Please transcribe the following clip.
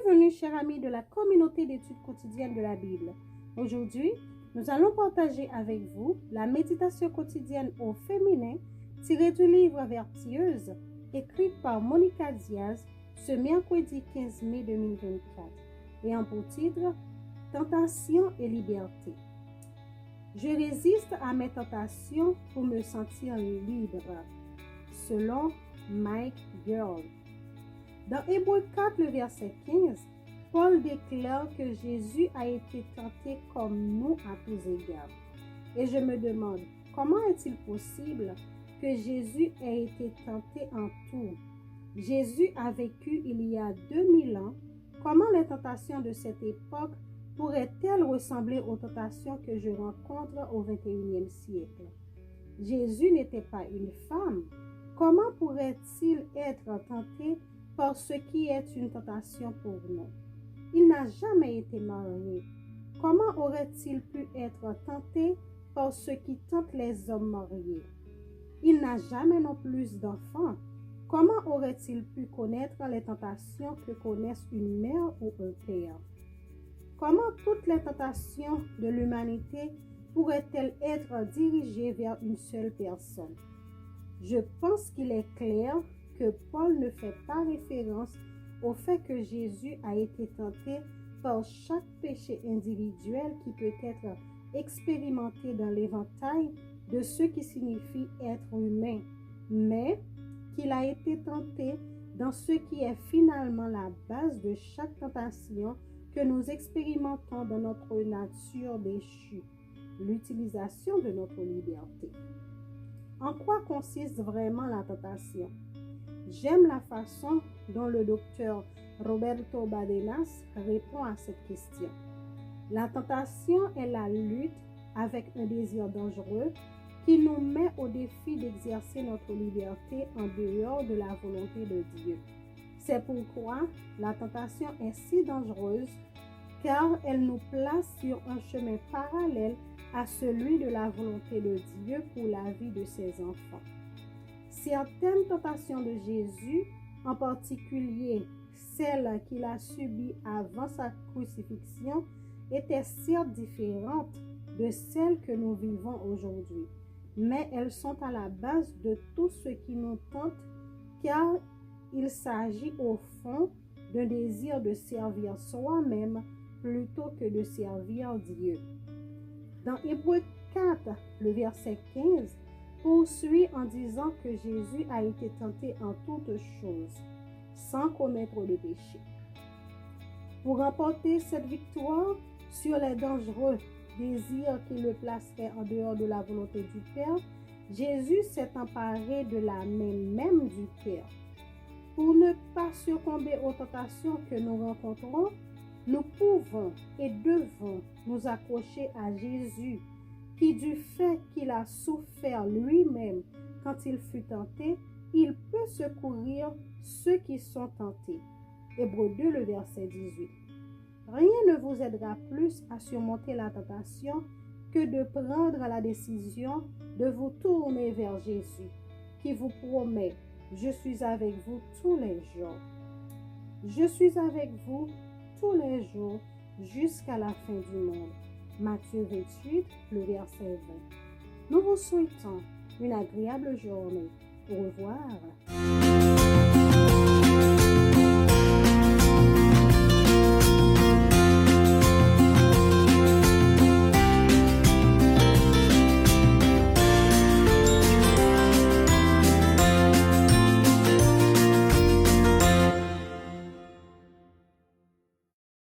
Bienvenue, chers amis de la communauté d'études quotidiennes de la Bible. Aujourd'hui, nous allons partager avec vous la méditation quotidienne au féminin tirée du livre Vertueuse, écrite par Monica Diaz ce mercredi 15 mai 2024, et en pour titre Tentation et liberté. Je résiste à mes tentations pour me sentir libre, selon Mike Girl. Dans Hébreux 4, le verset 15, Paul déclare que Jésus a été tenté comme nous à tous égards. Et je me demande, comment est-il possible que Jésus ait été tenté en tout? Jésus a vécu il y a 2000 ans. Comment les tentations de cette époque pourraient-elles ressembler aux tentations que je rencontre au XXIe siècle? Jésus n'était pas une femme. Comment pourrait-il être tenté par ce qui est une tentation pour nous? Il n'a jamais été marié. Comment aurait-il pu être tenté par ce qui tente les hommes mariés? Il n'a jamais non plus d'enfants. Comment aurait-il pu connaître les tentations que connaissent une mère ou un père? Comment toutes les tentations de l'humanité pourraient-elles être dirigées vers une seule personne? Je pense qu'il est clair que Paul ne fait pas référence au fait que Jésus a été tenté par chaque péché individuel qui peut être expérimenté dans l'éventail de ce qui signifie être humain, mais qu'il a été tenté dans ce qui est finalement la base de chaque tentation que nous expérimentons dans notre nature déchue, l'utilisation de notre liberté. En quoi consiste vraiment la tentation? J'aime la façon dont le docteur Roberto Badenas répond à cette question. La tentation est la lutte avec un désir dangereux qui nous met au défi d'exercer notre liberté en dehors de la volonté de Dieu. C'est pourquoi la tentation est si dangereuse, car elle nous place sur un chemin parallèle à celui de la volonté de Dieu pour la vie de ses enfants. Certaines tentations de Jésus, en particulier celles qu'il a subies avant sa crucifixion, étaient certes différentes de celles que nous vivons aujourd'hui, mais elles sont à la base de tout ce qui nous tente, car il s'agit au fond d'un désir de servir soi-même plutôt que de servir Dieu. Dans Hébreux 4, le verset 15, poursuit en disant que Jésus a été tenté en toutes choses, sans commettre de péché. Pour remporter cette victoire sur les dangereux désirs qui le placeraient en dehors de la volonté du Père, Jésus s'est emparé de la main même du Père. Pour ne pas succomber aux tentations que nous rencontrons, nous pouvons et devons nous accrocher à Jésus, qui du fait qu'il a souffert lui-même quand il fut tenté, il peut secourir ceux qui sont tentés. Hébreux 2, le verset 18. Rien ne vous aidera plus à surmonter la tentation que de prendre la décision de vous tourner vers Jésus, qui vous promet « Je suis avec vous tous les jours ». Je suis avec vous tous les jours jusqu'à la fin du monde. Matthieu 28, le verset 20. Nous vous souhaitons une agréable journée. Au revoir.